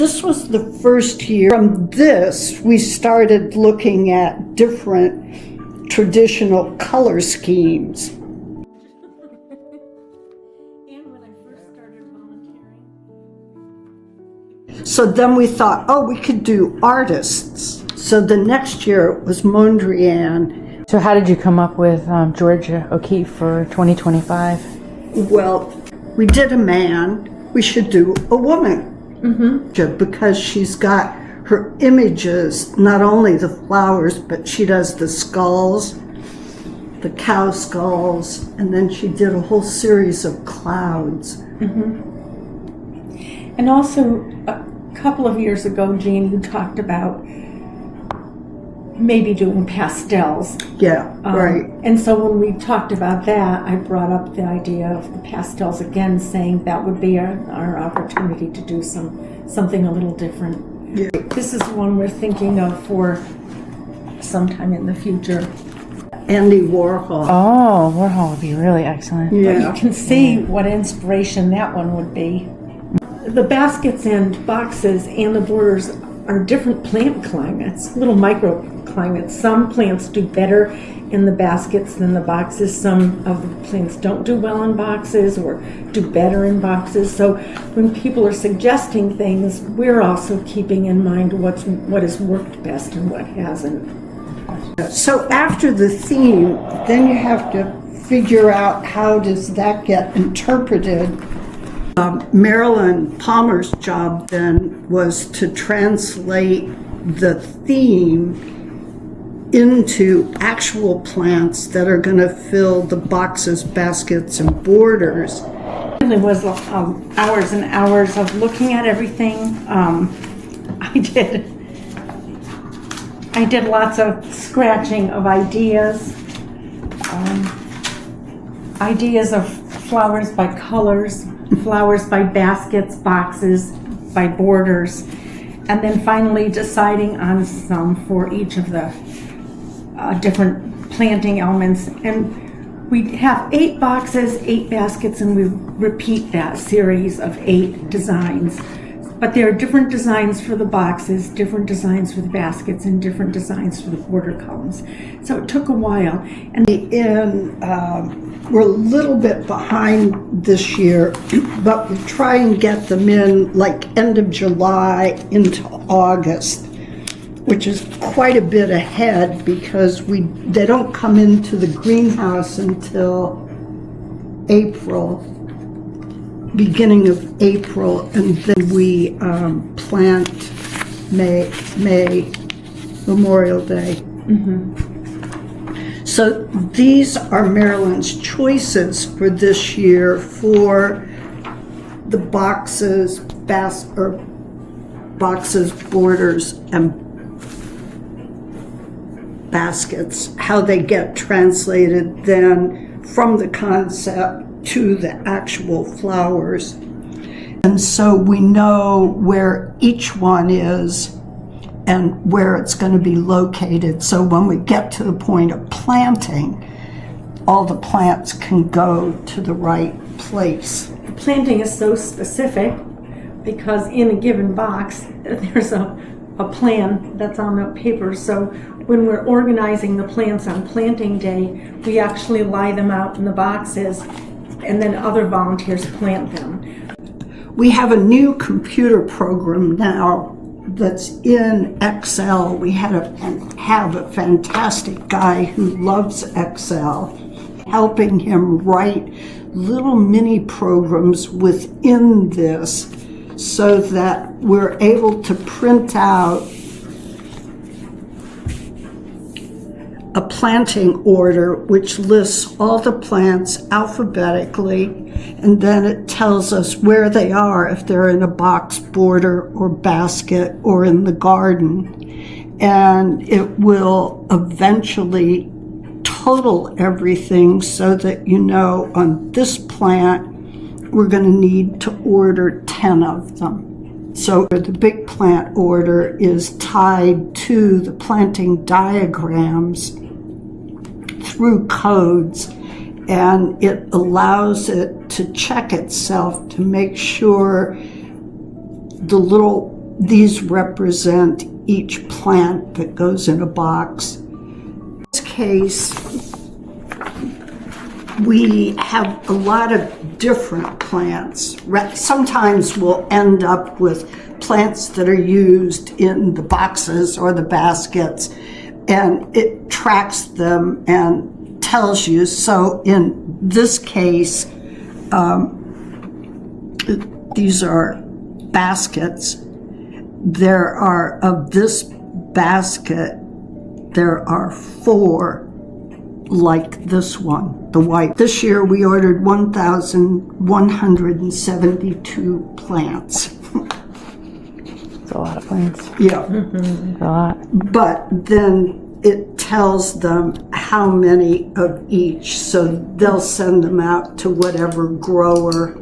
this was the first year. From this, we started looking at different traditional color schemes. And when I first started volunteering. So then we thought, oh, we could do artists. So the next year it was Mondrian. So how did you come up with Georgia O'Keeffe for 2025? Well, we did a man, we should do a woman. Because she's got her images, not only the flowers, but she does the skulls, the cow skulls, and then she did a whole series of clouds. And also, a couple of years ago, Jean, you talked about maybe doing pastels. Yeah, right. And so when we talked about that, I brought up the idea of the pastels again, saying that would be our opportunity to do something a little different. Yeah. This is one we're thinking of for sometime in the future. Andy Warhol. Oh, Warhol would be really excellent. Yeah. But you can see what inspiration that one would be. The baskets and boxes and the borders are different plant climates, little microclimates. Some plants do better in the baskets than the boxes. Some of the plants don't do well in boxes or do better in boxes. So when people are suggesting things, we're also keeping in mind what has worked best and what hasn't. So after the theme, then you have to figure out how does that get interpreted. Marilyn Palmer's job then was to translate the theme into actual plants that are going to fill the boxes, baskets, and borders. It was hours and hours of looking at everything. I did lots of scratching of ideas of flowers by colors, flowers by baskets, boxes, by borders, and then finally deciding on some for each of the different planting elements. And we have 8 boxes, 8 baskets, and we repeat that series of 8 designs. But there are different designs for the boxes, different designs for the baskets, and different designs for the border columns. So it took a while. And we're a little bit behind this year, but we try and get them in like end of July into August, which is quite a bit ahead because they don't come into the greenhouse until April, beginning of April, and then we plant May, Memorial Day. So these are Marilyn's choices for this year for the boxes, borders, and baskets, how they get translated then from the concept to the actual flowers. And so we know where each one is and where it's going to be located. So when we get to the point of planting, all the plants can go to the right place. planting is so specific because in a given box, there's a plan that's on the paper. So when we're organizing the plants on planting day, we actually lie them out in the boxes and then other volunteers plant them. We have a new computer program now that's in Excel. We have a fantastic guy who loves Excel, helping him write little mini programs within this so that we're able to print out a planting order which lists all the plants alphabetically, and then it tells us where they are, if they're in a box, border, or basket, or in the garden. And it will eventually total everything so that you know on this plant we're going to need to order 10 of them. So the big plant order is tied to the planting diagrams through codes, and it allows it to check itself to make sure the little these represent each plant that goes in a box. In this case, we have a lot of different plants. Sometimes we'll end up with plants that are used in the boxes or the baskets, and it tracks them and tells you. So in this case, these are baskets. There are, of this basket, there are 4 like this one, the white. This year we ordered 1,172 plants. It's a lot of plants. Yeah. It's a lot. But then it tells them how many of each, so they'll send them out to whatever grower